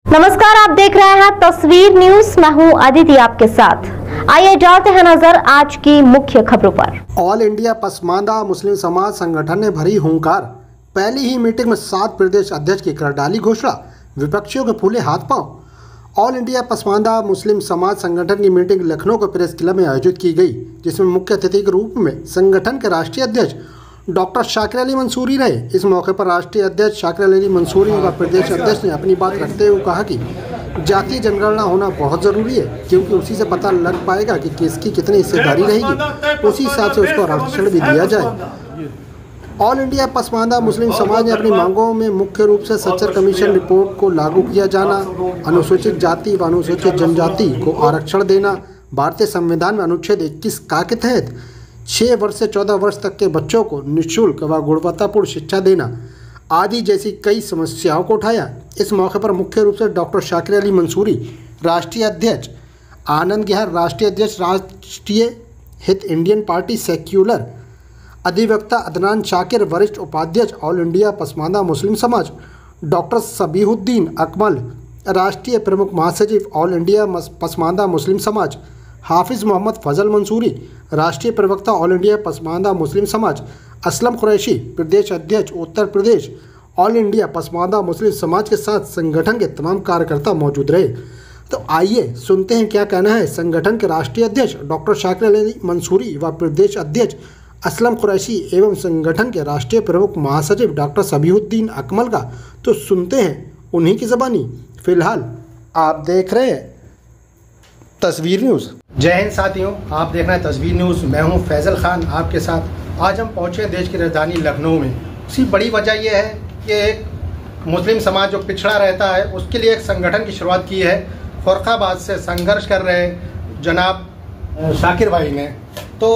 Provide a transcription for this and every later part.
नमस्कार, आप देख रहे हैं तस्वीर न्यूज। मैं हूं अदिति आपके साथ। आइए डालते हैं नजर आज की मुख्य खबरों पर। ऑल इंडिया पसमानदा मुस्लिम समाज संगठन ने भरी हुंकार। पहली ही मीटिंग में 7 प्रदेश अध्यक्ष की कर डाली घोषणा। विपक्षियों के फूले हाथ पांव। ऑल इंडिया पसमानदा मुस्लिम समाज संगठन की मीटिंग लखनऊ के प्रेस क्लब में आयोजित की गई, जिसमें मुख्य अतिथि के रूप में संगठन के राष्ट्रीय अध्यक्ष डॉक्टर शाकिर अली मंसूरी रहे। इस मौके पर राष्ट्रीय अध्यक्ष शाकिर अली मंसूरी व प्रदेश अध्यक्ष ने अपनी बात रखते हुए कहा कि जातीय जनगणना होना बहुत ज़रूरी है, क्योंकि उसी से पता लग पाएगा कि किसकी कितनी हिस्सेदारी रहेगी, उसी हिसाब से उसको आरक्षण भी दिया जाए। ऑल इंडिया पसमानदा मुस्लिम समाज ने अपनी मांगों में मुख्य रूप से सच्चर कमीशन रिपोर्ट को लागू किया जाना, अनुसूचित जाति व अनुसूचित जनजाति को आरक्षण देना, भारतीय संविधान में अनुच्छेद 21 का के तहत 6 वर्ष से 14 वर्ष तक के बच्चों को निःशुल्क व गुणवत्तापूर्ण शिक्षा देना आदि जैसी कई समस्याओं को उठाया। इस मौके पर मुख्य रूप से डॉक्टर शाकिर अली मंसूरी राष्ट्रीय अध्यक्ष, आनंद गहर राष्ट्रीय अध्यक्ष राष्ट्रीय हित इंडियन पार्टी सेक्युलर, अधिवक्ता अदनान शाकिर वरिष्ठ उपाध्यक्ष ऑल इंडिया पसमानदा मुस्लिम समाज, डॉक्टर सबीहुद्दीन अकमल राष्ट्रीय प्रमुख महासचिव ऑल इंडिया पसमानदा मुस्लिम समाज, हाफिज मोहम्मद फजल मंसूरी राष्ट्रीय प्रवक्ता ऑल इंडिया पसमानदा मुस्लिम समाज, असलम कुरैशी प्रदेश अध्यक्ष उत्तर प्रदेश ऑल इंडिया पसमानदा मुस्लिम समाज के साथ संगठन के तमाम कार्यकर्ता मौजूद रहे। तो आइए सुनते हैं क्या कहना है संगठन के राष्ट्रीय अध्यक्ष डॉक्टर शाकिर अली मंसूरी व प्रदेश अध्यक्ष असलम कुरैशी एवं संगठन के राष्ट्रीय प्रमुख महासचिव डॉक्टर सबीहुद्दीन अकमल का। तो सुनते हैं उन्हीं की ज़बानी। फिलहाल आप देख रहे हैं तस्वीर न्यूज़। जय हिंद साथियों, आप देख रहे हैं तस्वीर न्यूज़। मैं हूं फैजल खान आपके साथ। आज हम पहुंचे देश की राजधानी लखनऊ में। उसकी बड़ी वजह यह है कि एक मुस्लिम समाज जो पिछड़ा रहता है उसके लिए एक संगठन की शुरुआत की है। फर्रुखाबाद से संघर्ष कर रहे जनाब शाकिर भाई ने। तो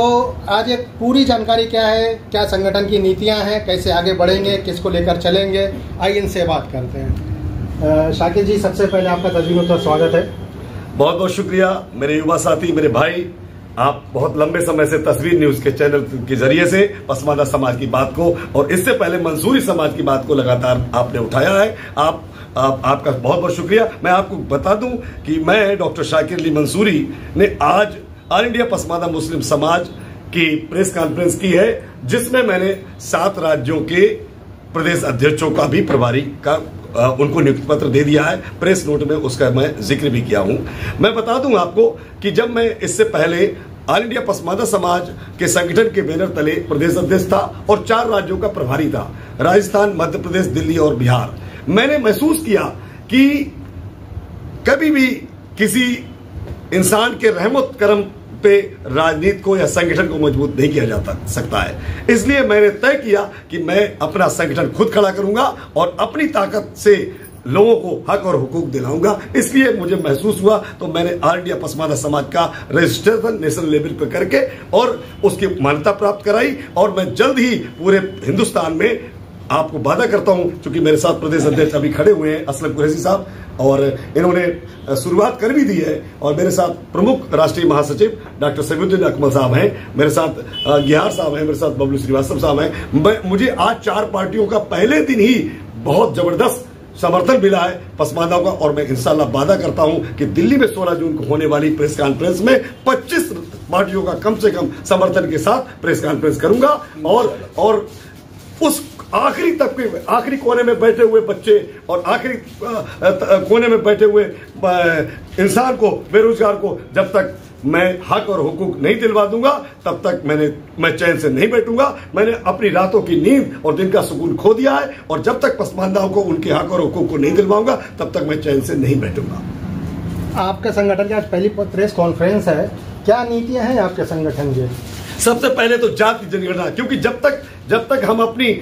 आज एक पूरी जानकारी क्या है, क्या संगठन की नीतियाँ हैं, कैसे आगे बढ़ेंगे, किसको लेकर चलेंगे, आइए इनसे बात करते हैं। शाकिर जी, सबसे पहले आपका तस्वीर न्यूज़ पर स्वागत है। बहुत बहुत शुक्रिया मेरे युवा साथी, मेरे भाई। आप बहुत लंबे समय से तस्वीर न्यूज़ के चैनल के जरिए से पसमानदा समाज की बात को और इससे पहले मंसूरी समाज की बात को लगातार आपने उठाया है। आपका बहुत बहुत शुक्रिया। मैं आपको बता दूं कि मैं डॉक्टर शाकिर अली मंसूरी ने आज ऑल इंडिया पसमानदा मुस्लिम समाज की प्रेस कॉन्फ्रेंस की है, जिसमें मैंने 7 राज्यों के प्रदेश अध्यक्षों का भी प्रभारी का उनको नियुक्ति पत्र दे दिया है। प्रेस नोट में उसका मैं जिक्र भी किया हूं। मैं बता दूं आपको कि जब मैं इससे पहले ऑल इंडिया पसमानदा समाज के संगठन के बैनर तले प्रदेश अध्यक्ष था और 4 राज्यों का प्रभारी था, राजस्थान, मध्य प्रदेश, दिल्ली और बिहार। मैंने महसूस किया कि कभी भी किसी इंसान के रहमत करम पे राजनीति को या संगठन को मजबूत नहीं किया जा सकता है। इसलिए मैंने तय किया कि मैं अपना संगठन खुद खड़ा करूंगा और अपनी ताकत से लोगों को हक और हुकूक दिलाऊंगा। इसलिए मुझे महसूस हुआ तो मैंने ऑल इंडिया पसमानदा समाज का रजिस्ट्रेशन नेशनल लेवल पर करके और उसकी मान्यता प्राप्त कराई। और मैं जल्द ही पूरे हिंदुस्तान में आपको वादा करता हूं, क्योंकि मेरे साथ प्रदेश अध्यक्ष अभी खड़े हुए हैं असलम कुरैशी साहब, और इन्होंने शुरुआत कर भी दी है। और मेरे साथ प्रमुख राष्ट्रीय महासचिव डॉक्टर सबीहुद्दीन अकमल साहब हैं, मेरे साथ गिहार साहब हैं, मेरे साथ बबलू श्रीवास्तव साहब हैं। मुझे आज 4 पार्टियों का पहले दिन ही बहुत जबरदस्त समर्थन मिला है पसमानदा का। और मैं इंशाल्लाह वादा करता हूं कि दिल्ली में 16 जून को होने वाली प्रेस कॉन्फ्रेंस में 25 पार्टियों का कम से कम समर्थन के साथ प्रेस कॉन्फ्रेंस करूंगा। और उस आखिरी तबके में, आखिरी कोने में बैठे हुए बच्चे और आखिरी कोने में बैठे हुए इंसान को, बेरोजगार को, जब तक मैं हक और हुकूक नहीं दिलवा दूंगा तब तक मैं चैन से नहीं बैठूंगा। मैंने अपनी रातों की नींद और दिन का सुकून खो दिया है, और जब तक पसमानदाओं को उनके हक और हुकूक को नहीं दिलवाऊंगा तब तक मैं चैन से नहीं बैठूंगा। आपके संगठन की आज पहली प्रेस कॉन्फ्रेंस है, क्या नीतियां हैं आपके संगठन की? सबसे पहले तो जाति जनगणना, क्योंकि जब तक हम अपनी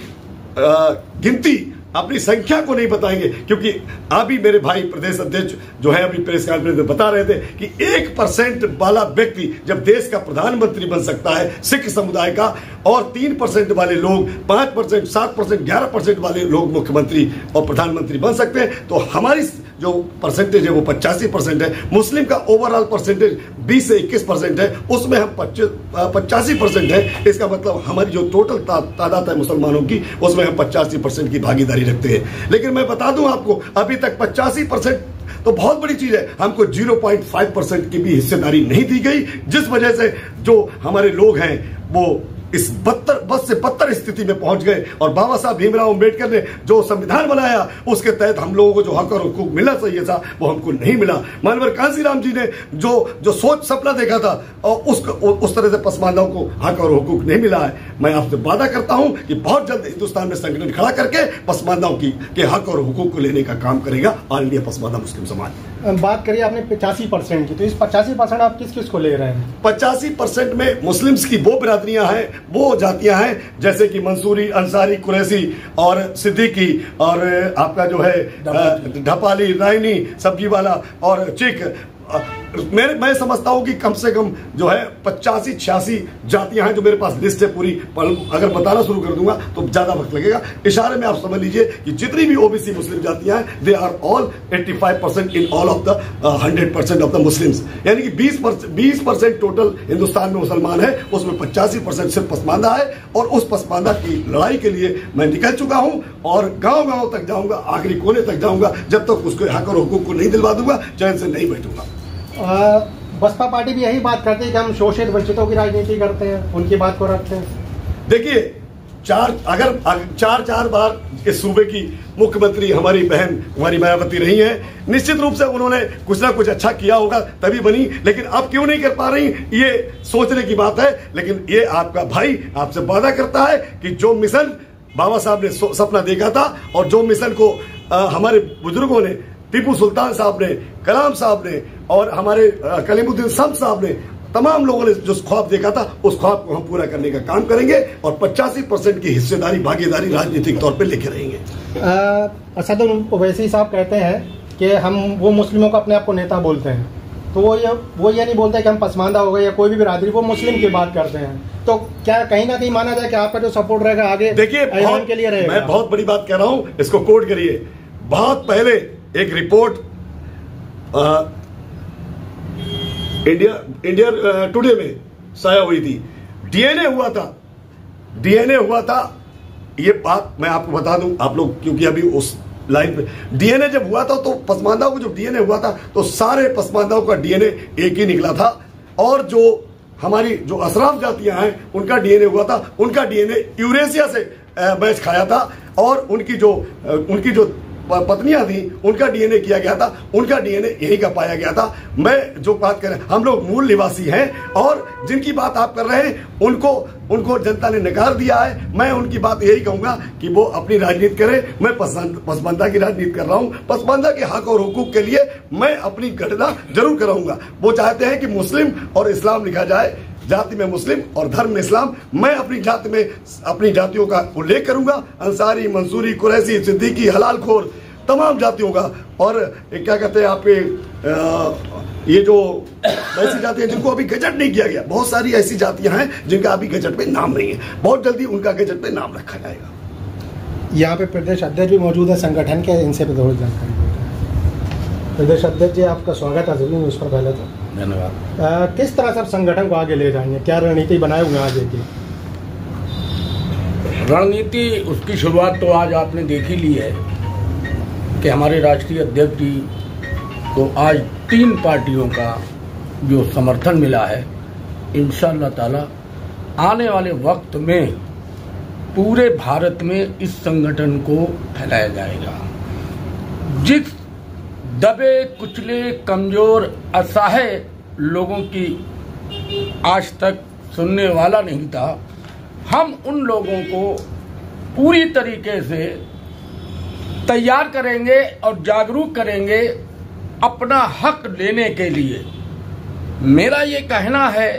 गिनती, अपनी संख्या को नहीं बताएंगे, क्योंकि अभी मेरे भाई प्रदेश अध्यक्ष जो है अभी प्रेस कॉन्फ्रेंस में बता रहे थे कि 1% वाला व्यक्ति जब देश का प्रधानमंत्री बन सकता है सिख समुदाय का, और 3% वाले लोग, 5%, 7%, 11% वाले लोग मुख्यमंत्री और प्रधानमंत्री बन सकते हैं, तो हमारी जो परसेंटेज है वो 85% है। मुस्लिम का ओवरऑल परसेंटेज 20 से 21% है, उसमें हम 85% है। इसका मतलब हमारी जो टोटल तादाद है मुसलमानों की, उसमें हम 85% की भागीदारी रखते हैं। लेकिन मैं बता दूं आपको, अभी तक 85% तो बहुत बड़ी चीज है। हमको 0.5% की भी हिस्सेदारी नहीं दी गई, जिस वजह से जो हमारे लोग हैं वो इस बद से बदतर स्थिति में पहुंच गए। और बाबा साहब भीमराव अंबेडकर ने जो संविधान बनाया उसके तहत हम लोगों को जो हक और हुकूक मिलना चाहिए था वो हमको नहीं मिला। मानवर कांसीराम जी ने जो सोच सपना देखा था और उस तरह से पसमानदाओं को हक और हुकूक नहीं मिला है। मैं आपसे वादा करता हूं कि बहुत जल्द हिंदुस्तान में संगठन खड़ा करके पसमानदाओं के हक और हुकूक को लेने का काम करेगा ऑल इंडिया पसमानदा मुस्लिम समाज। बात करिए आपने 85% की, तो इस 85% आप किस किस को ले रहे हैं? 85% में मुस्लिम्स की वो बिरादरियां हैं, वो जातियां हैं जैसे कि मंसूरी, अंसारी, कुरैशी और सिद्दीकी और आपका जो है ढपाली, रायनी, सब्जी वाला और चिक। मैं समझता हूं कि कम से कम जो है 85-86 जातियां हैं, जो मेरे पास लिस्ट है पूरी। अगर बताना शुरू कर दूंगा तो ज्यादा वक्त लगेगा। इशारे में आप समझ लीजिए कि जितनी भी ओबीसी मुस्लिम जातियां हैं they are all 85% in all of the 100% of the Muslims. यानी कि 20% टोटल हिंदुस्तान में मुसलमान है, उसमें 85% सिर्फ पसमानदा है। और उस पसमानदा की लड़ाई के लिए मैं निकल चुका हूं और गांव तक जाऊंगा, आखिरी कोने तक जाऊंगा। जब तक उसके हक और हुकूक को नहीं दिलवा दूंगा चैन से नहीं बैठूंगा। बसपा पार्टी भी यही बात करती है कि हम शोषित वंचितों की राजनीति करते हैं, उनकी बात को रखते हैं। देखिए, चार बार इस सूबे की मुख्यमंत्री हमारी बहन हमारी मायावती रही है। निश्चित रूप से उन्होंने कुछ ना कुछ अच्छा किया होगा तभी बनी, लेकिन अब क्यों नहीं कर पा रही ये सोचने की बात है। लेकिन ये आपका भाई आपसे वादा करता है कि जो मिशन बाबा साहब ने सपना देखा था और जो मिशन को हमारे बुजुर्गों ने, टीपू सुल्तान साहब ने, कलाम साहब ने और हमारे कलीमुद्दीन शम्स साहब ने, तमाम लोगों ने जो ख्वाब देखा था उस ख्वाब को हम पूरा करने का काम करेंगे और 85% की हिस्सेदारी, भागीदारी राजनीतिक तौर पे लेके रहेंगे। असदुल ओवैसी साहब कहते हैं कि वो मुस्लिमों को अपने आप को नेता बोलते हैं, तो वो ये नहीं बोलते कि हम पसमानदा हो गए या कोई भी बिरादरी, वो मुस्लिम की बात करते हैं। तो क्या कहीं ना कहीं माना जाए कि आपका जो सपोर्ट रहेगा आगे देखिए के लिए रहेगा? मैं बहुत बड़ी बात कह रहा हूं, इसको कोट करिए। बहुत पहले एक रिपोर्ट इंडिया टुडे में शाया हुई थी, डीएनए हुआ था। ये बात मैं आपको बता दूं, आप लोग क्योंकि अभी उस लाइन पे डीएनए जब हुआ था तो पसमानदाओं को जो डीएनए हुआ था तो सारे पसमानदाओं का डीएनए एक ही निकला था। और जो हमारी जो अशराफ जातियां हैं उनका डीएनए हुआ था, उनका डीएनए यूरेशिया से मैच खाया था। और उनकी जो पत्नियां थी उनका डीएनए किया गया था, उनका डीएनए यही का पाया गया था। मैं जो बात कर रहे हैं, हम लोग मूल निवासी हैं और जिनकी बात आप कर रहे हैं उनको जनता ने नकार दिया है। मैं उनकी बात यही कहूंगा कि वो अपनी राजनीति करें। मैं पसमानदा की राजनीति कर रहा हूं, पसमानदा के हक और हुकूक के लिए मैं अपनी गणना जरूर कराऊंगा। वो चाहते हैं कि मुस्लिम और इस्लाम लिखा जाए, जाति में मुस्लिम और धर्म में इस्लाम। मैं अपनी जाति में अपनी जातियों का उल्लेख करूंगा, अंसारी, मंसूरी, कुरैशी, सिद्दीकी, हलालखोर, तमाम जातियों का। और क्या कहते हैं आपके ये जो ऐसी जातियां जिनको अभी गजट नहीं किया गया, बहुत सारी ऐसी जातियां हैं जिनका अभी गजट पे नाम नहीं है, बहुत जल्दी उनका गजट पे नाम रखा जाएगा। यहाँ पे प्रदेश अध्यक्ष भी मौजूद है संगठन के, इनसे भी थोड़ी जानकारी। प्रदेश अध्यक्ष जी, आपका स्वागत है ज़रूर उस पर पहले तो धन्यवाद। किस तरह से संगठन को आगे ले जाएंगे, क्या रणनीति बनाए हुए आगे की? रणनीति उसकी शुरुआत तो आज आपने देख ही ली है कि हमारे राष्ट्रीय अध्यक्ष जी को आज 3 पार्टियों का जो समर्थन मिला है। इंशाअल्लाह ताला आने वाले वक्त में पूरे भारत में इस संगठन को फैलाया जाएगा। जिस दबे कुचले कमजोर असहाय लोगों की आज तक सुनने वाला नहीं था, हम उन लोगों को पूरी तरीके से तैयार करेंगे और जागरूक करेंगे अपना हक लेने के लिए। मेरा ये कहना है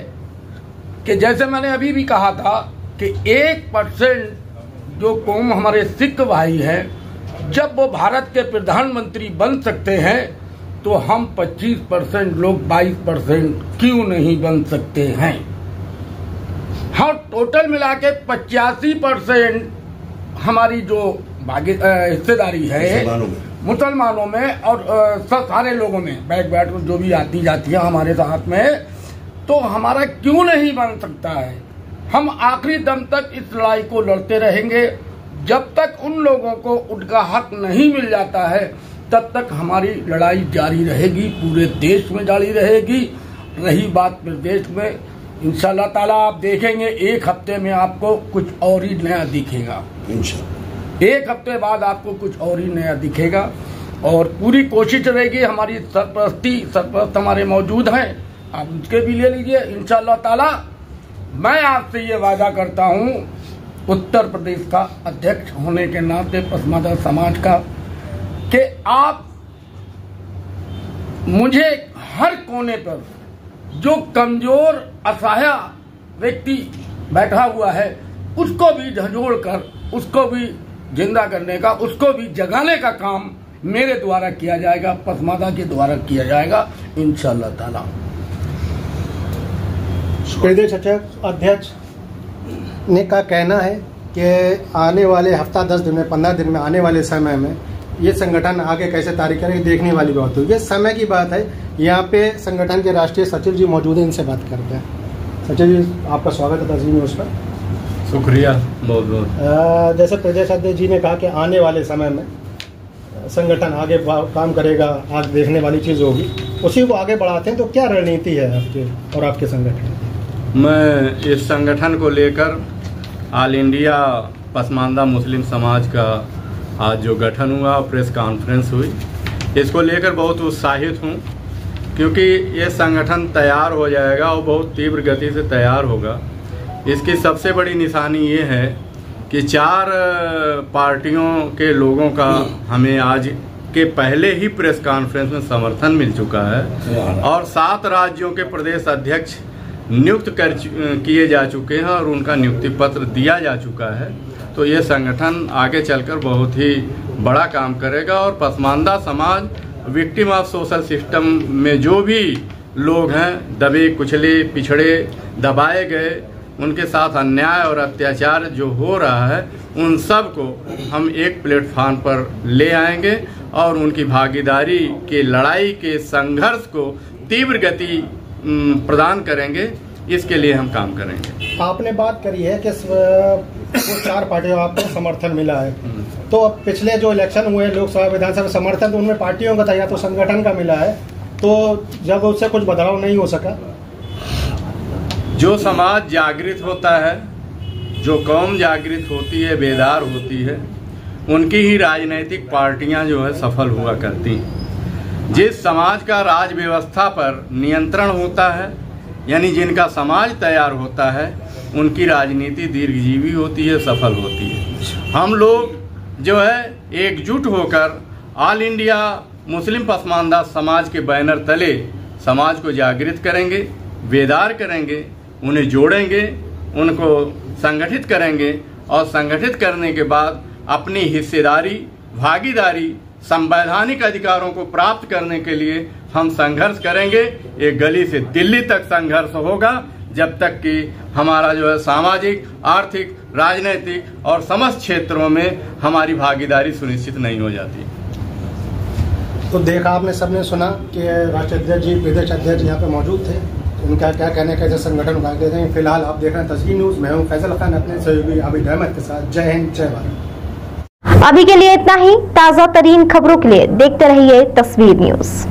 कि जैसे मैंने अभी भी कहा था कि 1% जो कौम हमारे सिख भाई हैं, जब वो भारत के प्रधानमंत्री बन सकते हैं तो हम 25% लोग 22% क्यों नहीं बन सकते हैं। हाँ, टोटल मिला के 85% हमारी जो हिस्सेदारी है मुसलमानों में और सारे लोगों में बैठ जो भी आती जाती है हमारे साथ में, तो हमारा क्यों नहीं बन सकता है। हम आखिरी दम तक इस लड़ाई को लड़ते रहेंगे जब तक उन लोगों को उनका हक नहीं मिल जाता है, तब तक हमारी लड़ाई जारी रहेगी, पूरे देश में जारी रहेगी। रही बात प्रदेश में, इंशाल्लाह ताला आप देखेंगे 1 हफ्ते में आपको कुछ और ही नया दिखेगा। 1 हफ्ते बाद आपको कुछ और ही नया दिखेगा और पूरी कोशिश रहेगी। हमारी सरपरस्त हमारे मौजूद हैं, आप उनके भी ले लीजिए इंशाल्लाह ताला। मैं आपसे ये वादा करता हूँ उत्तर प्रदेश का अध्यक्ष होने के नाते पसमानदा समाज का, कि आप मुझे हर कोने पर जो कमजोर असहाय व्यक्ति बैठा हुआ है उसको भी झंझोड़ कर, उसको भी जिंदा करने का, उसको भी जगाने का काम मेरे द्वारा किया जाएगा, पसमानदा के द्वारा किया जाएगा इंशाल्लाह ताला। प्रदेश अध्यक्ष ने का कहना है कि आने वाले हफ्ता 10 दिन में, 15 दिन में, आने वाले समय में ये संगठन आगे कैसे तारीख करेंगे देखने वाली बात होगी। ये समय की बात है। यहाँ पे संगठन के राष्ट्रीय सचिव जी मौजूद हैं, इनसे बात करते हैं। सचिव जी, आपका स्वागत है तस्वीर न्यूज़ पर। शुक्रिया बहुत बहुत। जैसे प्रदेश अध्यक्ष जी ने कहा कि आने वाले समय में संगठन आगे काम करेगा, आज देखने वाली चीज़ होगी, उसी को आगे बढ़ाते हैं, तो क्या रणनीति है आपके और आपके संगठन? मैं इस संगठन को लेकर ऑल इंडिया पसमानदा मुस्लिम समाज का आज जो गठन हुआ, प्रेस कॉन्फ्रेंस हुई, इसको लेकर बहुत उत्साहित हूँ, क्योंकि ये संगठन तैयार हो जाएगा और बहुत तीव्र गति से तैयार होगा। इसकी सबसे बड़ी निशानी ये है कि 4 पार्टियों के लोगों का हमें आज के पहले ही प्रेस कॉन्फ्रेंस में समर्थन मिल चुका है और 7 राज्यों के प्रदेश अध्यक्ष नियुक्त किए जा चुके हैं और उनका नियुक्ति पत्र दिया जा चुका है। तो ये संगठन आगे चलकर बहुत ही बड़ा काम करेगा और पसमानदा समाज विक्टिम ऑफ सोशल सिस्टम में जो भी लोग हैं, दबे कुचले पिछड़े दबाए गए, उनके साथ अन्याय और अत्याचार जो हो रहा है, उन सब को हम एक प्लेटफॉर्म पर ले आएंगे और उनकी भागीदारी के लड़ाई के संघर्ष को तीव्र गति प्रदान करेंगे। इसके लिए हम काम करेंगे। आपने बात करी है कि वो 4 पार्टियों को आपको समर्थन मिला है, तो पिछले जो इलेक्शन हुए लोकसभा विधानसभा समर्थन तो उनमें पार्टियों का था या तो संगठन का मिला है, तो जब उससे कुछ बदलाव नहीं हो सका। जो समाज जागृत होता है, जो कौम जागृत होती है, बेदार होती है, उनकी ही राजनीतिक पार्टियां जो है सफल हुआ करती हैं। जिस समाज का राज व्यवस्था पर नियंत्रण होता है, यानी जिनका समाज तैयार होता है, उनकी राजनीति दीर्घजीवी होती है, सफल होती है। हम लोग जो है एकजुट होकर ऑल इंडिया मुस्लिम पसमानदा समाज के बैनर तले समाज को जागृत करेंगे, बेदार करेंगे, उन्हें जोड़ेंगे, उनको संगठित करेंगे और संगठित करने के बाद अपनी हिस्सेदारी, भागीदारी, संवैधानिक अधिकारों को प्राप्त करने के लिए हम संघर्ष करेंगे। एक गली से दिल्ली तक संघर्ष होगा, जब तक कि हमारा जो है सामाजिक, आर्थिक, राजनीतिक और समस्त क्षेत्रों में हमारी भागीदारी सुनिश्चित नहीं हो जाती। तो देखा आपने, सबने सुना कि राष्ट्रीय अध्यक्ष जी, प्रदेश अध्यक्ष यहाँ पे मौजूद थे, उनका क्या कहने का संगठन उठा देते हैं। फिलहाल आप देख रहे हैं तस्वीर न्यूज़, मैं हूँ फैसल खान अपने सहयोगी आबिद अहमद के साथ। जय हिंद, जय भारत। अभी के लिए इतना ही। ताजा तरीन खबरों के लिए देखते रहिए तस्वीर न्यूज़।